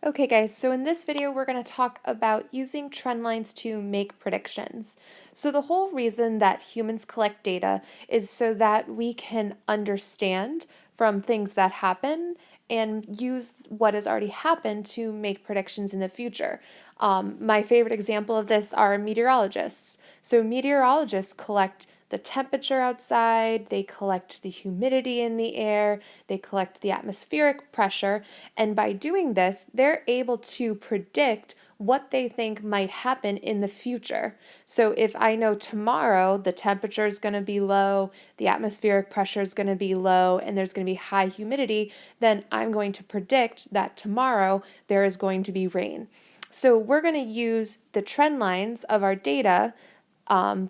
Okay guys, so in this video we're going to talk about using trend lines to make predictions. So the whole reason that humans collect data is so that we can understand from things that happen and use what has already happened to make predictions in the future. My favorite example of this are meteorologists. So meteorologists collect the temperature outside, they collect the humidity in the air, they collect the atmospheric pressure, and by doing this, they're able to predict what they think might happen in the future. So if I know tomorrow the temperature is going to be low, the atmospheric pressure is going to be low, and there's going to be high humidity, then I'm going to predict that tomorrow there is going to be rain. So we're going to use the trend lines of our data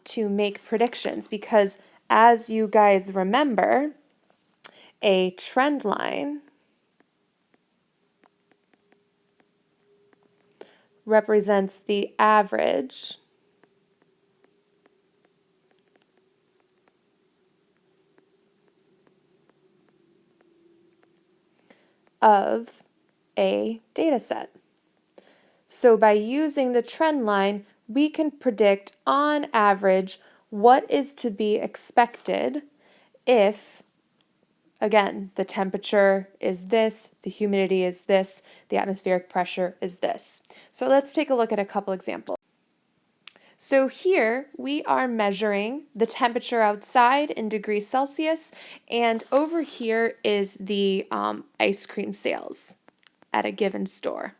to make predictions because, as you guys remember, a trend line represents the average of a data set. So by using the trend line, we can predict on average what is to be expected if, again, the temperature is this, the humidity is this, the atmospheric pressure is this. So let's take a look at a couple examples. So here we are measuring the temperature outside in degrees Celsius, and over here is the ice cream sales at a given store.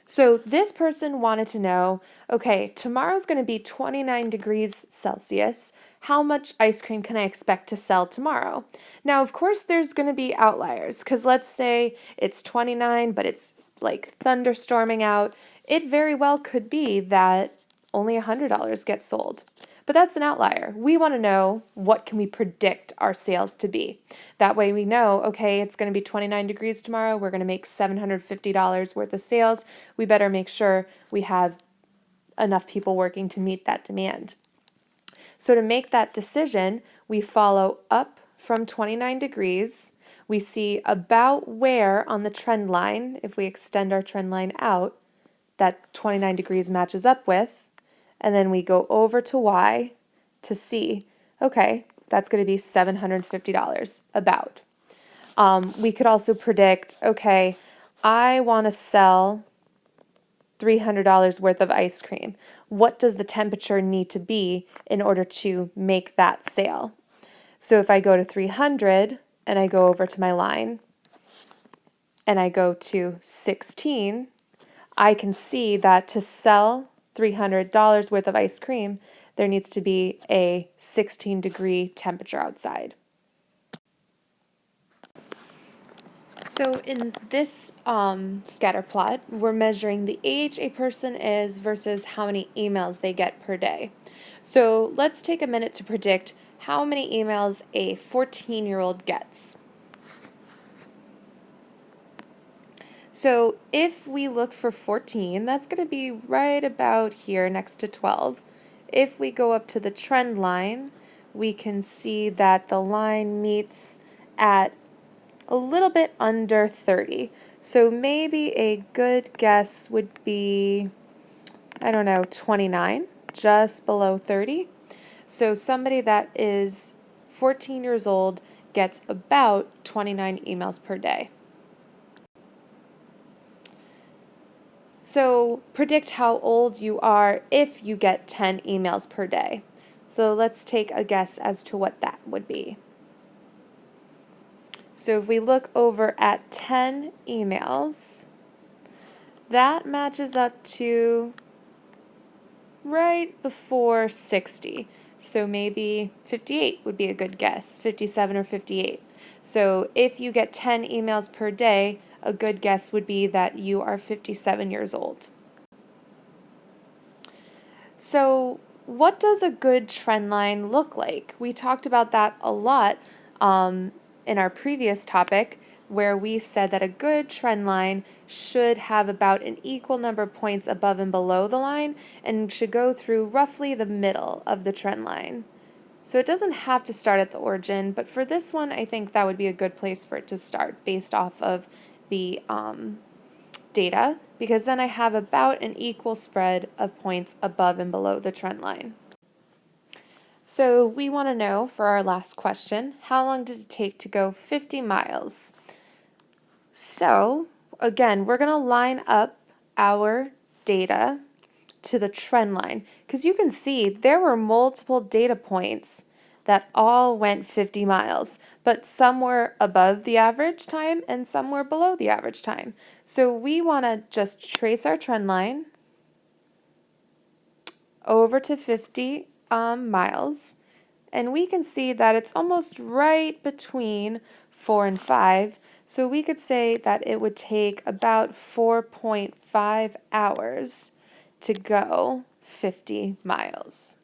So this person wanted to know, okay, tomorrow's going to be 29 degrees Celsius. How much ice cream can I expect to sell tomorrow? Now, of course, there's going to be outliers because let's say it's 29, but it's like thunderstorming out. It very well could be that only $100 gets sold. But that's an outlier. We want to know what can we predict our sales to be. That way we know, okay, it's going to be 29 degrees tomorrow. We're going to make $750 worth of sales. We better make sure we have enough people working to meet that demand. So to make that decision, we follow up from 29 degrees. We see about where on the trend line, if we extend our trend line out, that 29 degrees matches up with, and then we go over to Y to see, okay, that's going to be $750 about. We could also predict, okay, I want to sell $300 worth of ice cream. What does the temperature need to be in order to make that sale? So if I go to 300 and I go over to my line and I go to 16, I can see that to sell $300 worth of ice cream, there needs to be a 16-degree temperature outside. So in this scatter plot, we're measuring the age a person is versus how many emails they get per day. So let's take a minute to predict how many emails a 14-year-old gets. So if we look for 14, that's going to be right about here next to 12. If we go up to the trend line, we can see that the line meets at a little bit under 30. So maybe a good guess would be, I don't know, 29, just below 30. So somebody that is 14 years old gets about 29 emails per day. So predict how old you are if you get 10 emails per day. So let's take a guess as to what that would be. So if we look over at 10 emails, that matches up to right before 60. So maybe 58 would be a good guess, 57 or 58. So if you get 10 emails per day, a good guess would be that you are 57 years old. So what does a good trend line look like? We talked about that a lot in our previous topic, where we said that a good trend line should have about an equal number of points above and below the line and should go through roughly the middle of the trend line. So it doesn't have to start at the origin, but for this one, I think that would be a good place for it to start based off of the data, because then I have about an equal spread of points above and below the trend line. So we want to know for our last question, how long does it take to go 50 miles? So again, we're going to line up our data to the trend line, because you can see there were multiple data points that all went 50 miles, but some were above the average time and some were below the average time. So we want to just trace our trend line over to 50 miles, and we can see that it's almost right between 4 and 5. So we could say that it would take about 4.5 hours to go 50 miles.